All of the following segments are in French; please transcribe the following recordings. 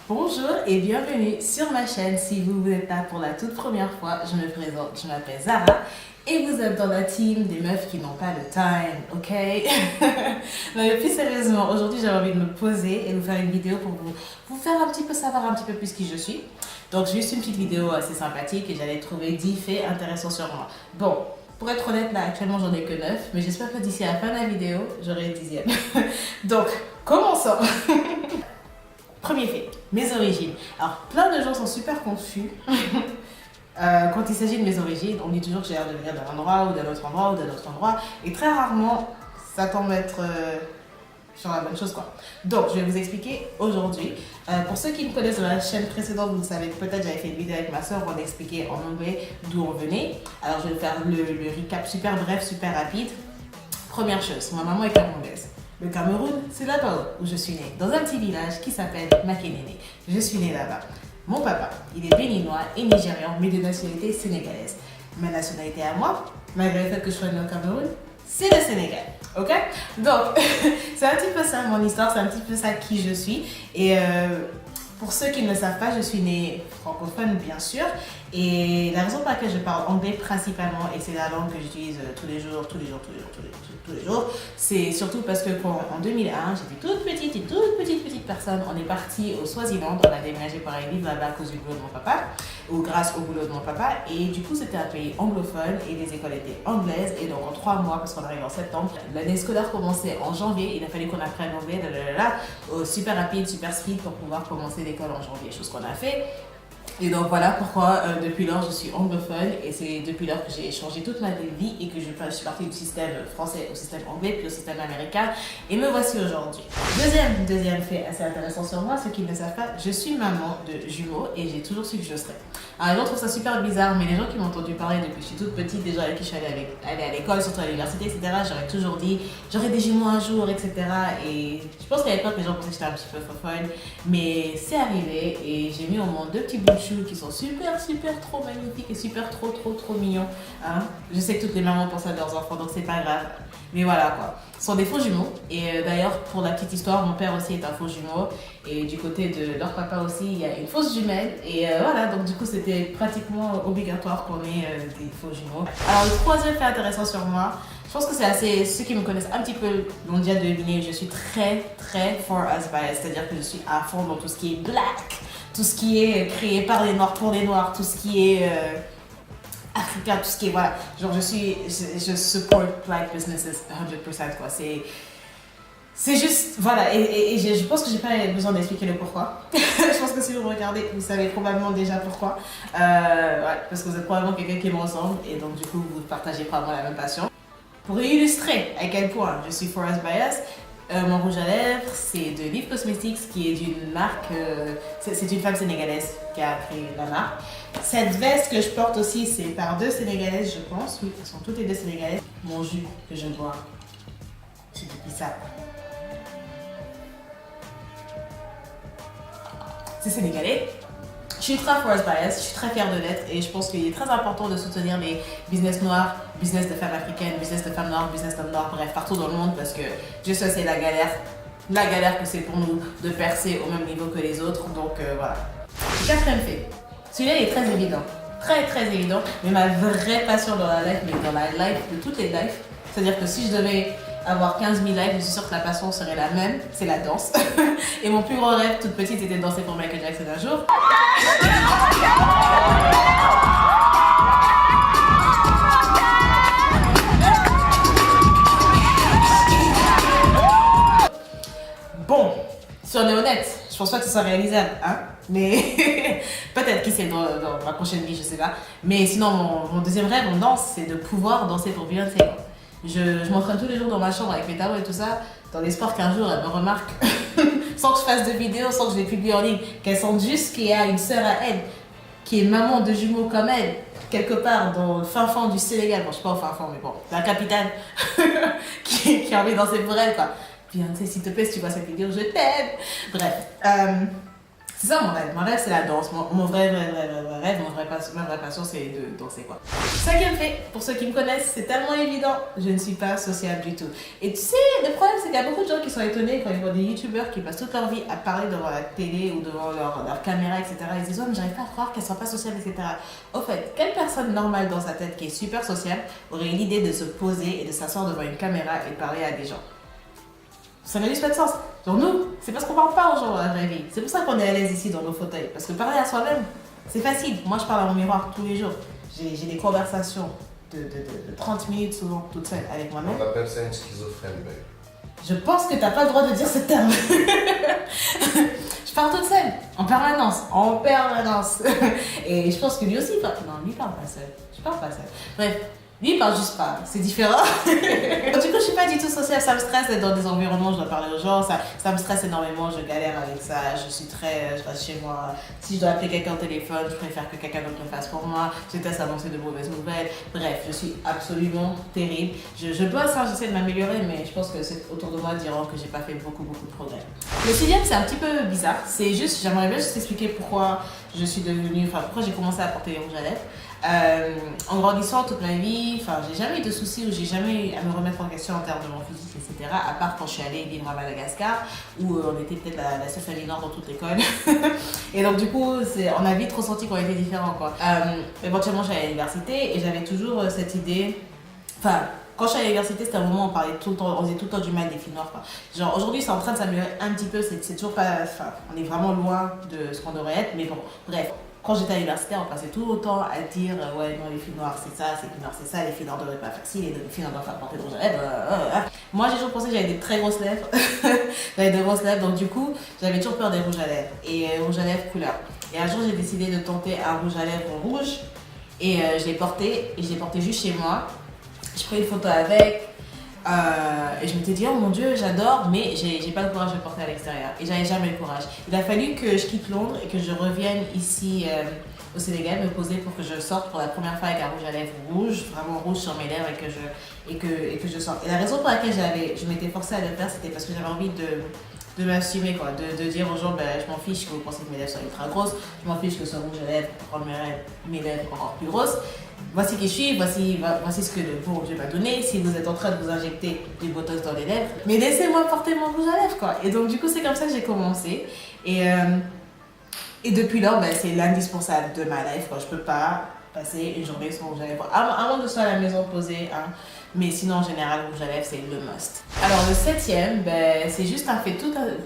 Bonjour et bienvenue sur ma chaîne. Si vous êtes là pour la toute première fois, je me présente, je m'appelle Zara et vous êtes dans la team des meufs qui n'ont pas le time, ok? Non mais plus sérieusement, aujourd'hui j'avais envie de me poser et vous faire une vidéo pour vous faire un petit peu savoir un petit peu plus qui je suis. Donc juste une petite vidéo assez sympathique et j'allais trouver 10 faits intéressants sur moi. Bon, pour être honnête là actuellement j'en ai que 9, mais j'espère que d'ici à la fin de la vidéo, j'aurai le 10e. Donc, commençons. Premier fait, mes origines. Alors, plein de gens sont super confus quand il s'agit de mes origines. On dit toujours que j'ai l'air de venir d'un endroit ou d'un autre endroit ou d'un autre endroit. Et très rarement, ça tombe être sur la bonne chose, quoi. Donc, je vais vous expliquer aujourd'hui. Pour ceux qui me connaissent de la chaîne précédente, vous le savez peut-être, j'avais fait une vidéo avec ma soeur où on expliquait en anglais d'où on venait. Alors, je vais faire le recap super bref, super rapide. Première chose, ma maman est camerounaise. Le Cameroun, c'est là-bas où je suis née, dans un petit village qui s'appelle Makénéné. Je suis née là-bas. Mon papa, il est béninois et nigérian, mais de nationalité sénégalaise. Ma nationalité à moi, malgré le fait que je sois née au Cameroun, c'est le Sénégal. Ok? Donc, c'est un petit peu ça mon histoire, c'est un petit peu ça qui je suis. Et pour ceux qui ne le savent pas, je suis née francophone, bien sûr. Et la raison pour laquelle je parle anglais principalement, et c'est la langue que j'utilise tous les jours, c'est surtout parce que en 2001, j'étais toute petite personne. On est parti au Swaziland, on a déménagé par vivre là-bas à cause du boulot de mon papa, ou grâce au boulot de mon papa. Et du coup, c'était un pays anglophone et les écoles étaient anglaises. Et donc en 3 mois, parce qu'on arrive en septembre, l'année scolaire commençait en janvier. Il a fallu qu'on apprenne l'anglais, super rapide, super speed pour pouvoir commencer l'école en janvier, chose qu'on a fait. Et donc voilà pourquoi depuis lors je suis anglophone et c'est depuis lors que j'ai changé toute ma vie et que je suis partie du système français au système anglais puis au système américain et me voici aujourd'hui. Deuxième fait assez intéressant sur moi, ceux qui ne le savent pas, je suis maman de jumeaux et j'ai toujours su que je le serais. Alors les gens trouvent ça super bizarre, mais les gens qui m'ont entendu parler depuis que je suis toute petite, des gens avec qui je suis allée à l'école, surtout à l'université, etc., j'aurais toujours dit j'aurai des jumeaux un jour, etc. Et je pense qu'à l'époque les gens pensaient que j'étais un petit peu fofolle, mais c'est arrivé et j'ai mis au monde 2 petits bouts de chou qui sont super trop magnifiques et super trop mignons. Hein? Je sais que toutes les mamans pensent à leurs enfants, donc c'est pas grave. Mais voilà quoi. Ce sont des faux jumeaux. Et d'ailleurs, pour la petite histoire, mon père aussi est un faux jumeau. Et du côté de leur papa aussi, il y a une fausse jumelle. Et voilà, donc du coup, c'était pratiquement obligatoire qu'on ait des faux jumeaux. Alors, le troisième fait intéressant sur moi, je pense que c'est assez. Ceux qui me connaissent un petit peu l'ont déjà deviné, je suis très for us bias. C'est-à-dire que je suis à fond dans tout ce qui est black, tout ce qui est créé par les noirs pour les noirs, tout ce qui est africain, tout ce qui est voilà. Genre je support black businesses 100% quoi. C'est juste voilà et je pense que j'ai pas besoin d'expliquer le pourquoi. Je pense que si vous regardez, vous savez probablement déjà pourquoi. Ouais, parce que vous êtes probablement quelqu'un qui me ressemble et donc du coup vous partagez probablement la même passion. Pour illustrer à quel point je suis for us bias, mon rouge à lèvres, c'est de Liv Cosmetics, qui est d'une marque, c'est une femme sénégalaise qui a créé la marque. Cette veste que je porte aussi, c'est par 2 sénégalaises, je pense. Oui, elles sont toutes les 2 sénégalaises. Mon jus que je bois, c'est depuis ça. C'est sénégalais. Je suis très force bias, je suis très fière de l'être et je pense qu'il est très important de soutenir les business noirs, business de femmes africaines, business de femmes noires, business d'hommes noirs, bref, partout dans le monde parce que je sais c'est la galère que c'est pour nous de percer au même niveau que les autres, donc voilà. Quatrième fait, celui-là est très évident, très évident, mais ma vraie passion dans la life, mais dans la life de toutes les lives, c'est-à-dire que si je devais avoir 15 000 lives, je suis sûre que la passion serait la même, c'est la danse. Et mon plus grand rêve toute petite c'était de danser pour Michael Jackson un jour. Bon, si on est honnête, je pense pas que ce soit réalisable, hein, mais peut-être qui sait dans ma prochaine vie, je sais pas. Mais sinon, mon deuxième rêve en danse, c'est de pouvoir danser pour Beyoncé. Je m'entraîne tous les jours dans ma chambre avec mes tableaux et tout ça, dans l'espoir qu'un jour elle me remarque, sans que je fasse de vidéos, sans que je les publie en ligne, qu'elle sente juste qu'il y a une sœur à elle, qui est maman de jumeaux comme elle, quelque part dans le fin fond du Sénégal, bon je suis pas au fin fond mais bon, la capitale, qui a envie de danser pour elle quoi. Beyoncé s'il te plaît si tu vois cette vidéo, je t'aime. Bref, C'est ça mon rêve. Mon rêve, c'est la danse. Mon vrai rêve, ma vraie passion, c'est de danser, quoi. Cinquième fait, pour ceux qui me connaissent, c'est tellement évident, je ne suis pas sociable du tout. Et tu sais, le problème, c'est qu'il y a beaucoup de gens qui sont étonnés quand ils voient des youtubeurs qui passent toute leur vie à parler devant la télé ou devant leur caméra, etc. Ils se disent, oh, mais j'arrive pas à croire qu'elles soient pas sociables, etc. Au fait, quelle personne normale dans sa tête qui est super sociable aurait l'idée de se poser et de s'asseoir devant une caméra et de parler à des gens? Ça n'a juste pas de sens. Genre nous, c'est parce qu'on parle pas aux gens dans la vraie vie. C'est pour ça qu'on est à l'aise ici dans nos fauteuils. Parce que parler à soi-même, c'est facile. Moi, je parle à mon miroir tous les jours. J'ai des conversations de 30 minutes souvent, toute seule, avec moi-même. On appelle ça une schizophrène, babe. Je pense que t'as pas le droit de dire ce terme. Je parle toute seule, en permanence, en permanence. Et je pense que lui aussi parle. Non, lui parle pas seul. Je parle pas seul. Bref. Lui, il parle juste pas, c'est différent. Du coup, je suis pas du tout sociale, ça me stresse d'être dans des environnements où je dois parler aux gens, ça me stresse énormément, je galère avec ça, je reste chez moi. Si je dois appeler quelqu'un au téléphone, je préfère que quelqu'un d'autre le fasse pour moi, je teste annoncer de mauvaises nouvelles. Bref, je suis absolument terrible. Je bosse, hein, j'essaie de m'améliorer, mais je pense que c'est autour de moi diront que j'ai pas fait beaucoup de progrès. Le sixième, c'est un petit peu bizarre, c'est juste, j'aimerais bien juste expliquer pourquoi je suis devenue, pourquoi j'ai commencé à porter les rouges à lèvres. En grandissant toute ma vie, j'ai jamais eu de soucis ou j'ai jamais eu à me remettre en question en termes de mon physique, etc. À part quand je suis allée vivre à Madagascar, où on était peut-être la seule famille noire dans toute l'école. Et donc du coup, on a vite ressenti qu'on était différents, quoi. Éventuellement, j'allais à l'université et j'avais toujours cette idée. Quand je suis à l'université, c'était un moment où on parlait tout le temps, on faisait tout le temps du mal des filles noires, quoi. Genre aujourd'hui, c'est en train de s'améliorer un petit peu, c'est toujours pas. On est vraiment loin de ce qu'on devrait être, mais bon, bref. Quand j'étais à l'université, on passait tout le temps à dire ouais, non, les filles noires c'est ça, les filles noires c'est ça, les filles noires ne devraient pas faire ci, les filles noires doivent pas porter de rouge à lèvres. Moi, j'ai toujours pensé que j'avais des très grosses lèvres. J'avais de grosses lèvres, donc du coup, j'avais toujours peur des rouges à lèvres. Et rouge à lèvres couleur. Et un jour, j'ai décidé de tenter un rouge à lèvres rouge. Et je l'ai porté, et je l'ai porté juste chez moi. Je pris une photo avec. Et je m'étais dit, oh mon Dieu, j'adore, mais j'ai pas le courage de le porter à l'extérieur. Et j'avais jamais le courage. Il a fallu que je quitte Londres et que je revienne ici au Sénégal, me poser pour que je sorte pour la première fois avec un rouge à lèvres rouge, vraiment rouge sur mes lèvres et que je sorte. Et la raison pour laquelle je m'étais forcée à le faire, c'était parce que j'avais envie de m'assumer, quoi, de dire aux gens, je m'en fiche que vous pensez que mes lèvres sont ultra grosses, je m'en fiche que ce rouge à lèvres rende mes lèvres encore plus grosses. Voici qui je suis, voici ce que le bon Dieu m'a donné. Si vous êtes en train de vous injecter des botox dans les lèvres, mais laissez-moi porter mon rouge à lèvres, quoi. Et donc du coup, c'est comme ça que j'ai commencé. Et depuis lors, c'est l'indispensable de ma life, quoi. Je peux pas passer une journée sans rouge à lèvres. Avant de soit à la maison posée, hein. Mais sinon, en général, rouge à lèvres, c'est le must. Alors, le septième, c'est juste un fait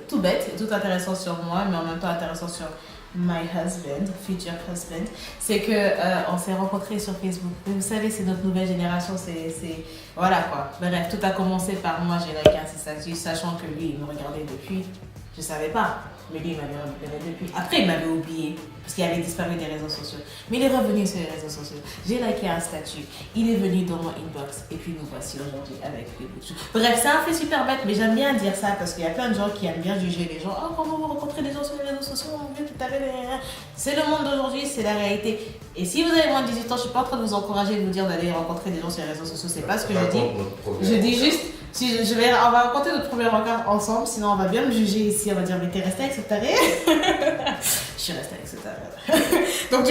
tout bête, tout intéressant sur moi, mais en même temps intéressant sur my husband, future husband. C'est que on s'est rencontrés sur Facebook. Mais vous savez, c'est notre nouvelle génération, voilà quoi. Bref, tout a commencé par moi, j'ai liké un statut, sachant que lui, il me regardait depuis. Je savais pas, mais lui, il m'avait repéré depuis. Après, il m'avait oublié, parce qu'il avait disparu des réseaux sociaux. Mais il est revenu sur les réseaux sociaux. J'ai liké un statut, il est venu dans mon inbox, et puis nous voici aujourd'hui avec les bouts. Bref, c'est un fait super bête, mais j'aime bien dire ça, parce qu'il y a plein de gens qui aiment bien juger les gens. Oh, comment vous rencontrez des gens sur les réseaux sociaux, mon Dieu, tout à l'heure. C'est le monde d'aujourd'hui, c'est la réalité. Et si vous avez moins de 18 ans, je suis pas en train de vous encourager, de vous dire d'aller rencontrer des gens sur les réseaux sociaux, c'est pas ce que je dis. Je dis juste, si on va raconter notre premier regard ensemble, sinon on va bien me juger ici, on va dire mais t'es resté avec ce taré. Je suis restée avec ce taré. donc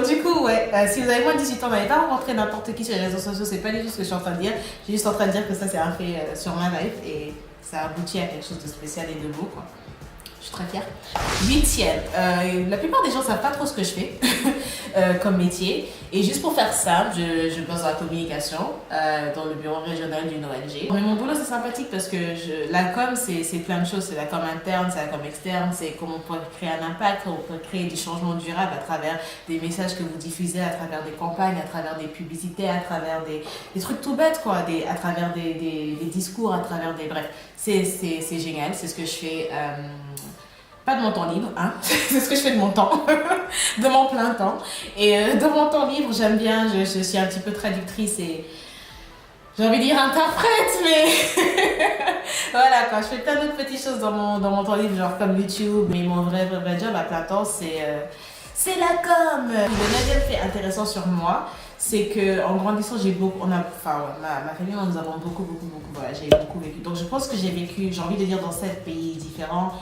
du coup, ouais, si vous avez moins de 18 ans, n'allez pas rencontrer n'importe qui sur les réseaux sociaux, c'est pas du tout ce que je suis en train de dire. Je suis juste en train de dire que ça c'est un fait sur ma life et ça aboutit à quelque chose de spécial et de beau, quoi. Je suis très fière. Huitième, la plupart des gens ne savent pas trop ce que je fais comme métier. Et juste pour faire simple, je bosse dans la communication dans le bureau régional d'une ONG. Mais mon boulot, c'est sympathique parce que la com, c'est plein de choses. C'est la com interne, c'est la com externe, c'est comment on peut créer un impact, on peut créer du changement durable à travers des messages que vous diffusez, à travers des campagnes, à travers des publicités, à travers des trucs tout bêtes, quoi, à travers des discours, à travers des... Bref, c'est génial, c'est ce que je fais... Pas de mon temps libre, hein. C'est ce que je fais de mon temps, de mon plein temps. Et de mon temps libre, j'aime bien, je suis un petit peu traductrice et j'ai envie de dire interprète, mais voilà quoi, je fais plein d'autres petites choses dans mon temps libre, genre comme YouTube. Mais mon vrai job à plein temps, c'est la com. Le neuvième fait intéressant sur moi, c'est que en grandissant, ma famille, nous avons beaucoup voyagé, beaucoup vécu. Donc je pense que j'ai envie de dire dans 7 pays différents.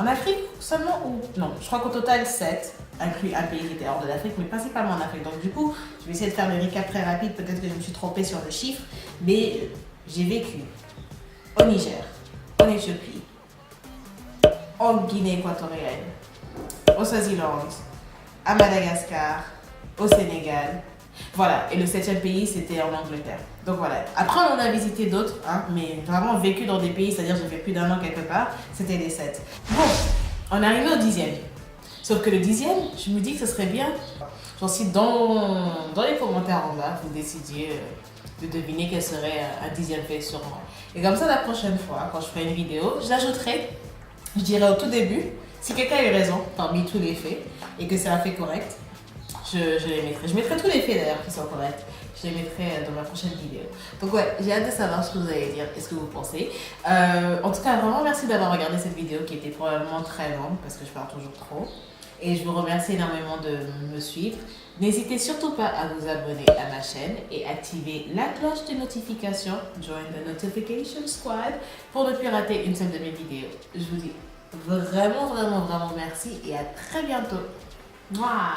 En Afrique seulement ou... Non, je crois qu'au total 7, inclus un pays qui était hors de l'Afrique, mais principalement en Afrique. Donc du coup, je vais essayer de faire le recap très rapide. Peut-être que je me suis trompée sur le chiffre, mais j'ai vécu au Niger, en Éthiopie, en Guinée équatoriale, au Swaziland, à Madagascar, au Sénégal. Voilà, et le 7e pays, c'était en Angleterre. Donc voilà. Après, on en a visité d'autres, hein, mais vraiment vécu dans des pays, c'est-à-dire j'ai fait plus d'un an quelque part, c'était les 7. Bon, on est arrivé au 10e. Sauf que le 10e, je me dis que ce serait bien, genre si dans les commentaires en bas, vous décidiez de deviner quel serait un 10e fait sur moi. Et comme ça, la prochaine fois, quand je ferai une vidéo, je l'ajouterai, je dirai au tout début, si quelqu'un a eu raison parmi tous les faits, et que c'est un fait correct, je les mettrai. Je mettrai tous les faits d'ailleurs qui sont corrects. Je les mettrai dans ma prochaine vidéo. Donc ouais, j'ai hâte de savoir ce que vous allez dire et ce que vous pensez. En tout cas, vraiment merci d'avoir regardé cette vidéo qui était probablement très longue parce que je parle toujours trop. Et je vous remercie énormément de me suivre. N'hésitez surtout pas à vous abonner à ma chaîne et activer la cloche de notification, join the notification squad, pour ne plus rater une seule de mes vidéos. Je vous dis vraiment, vraiment, vraiment merci et à très bientôt. Mouah.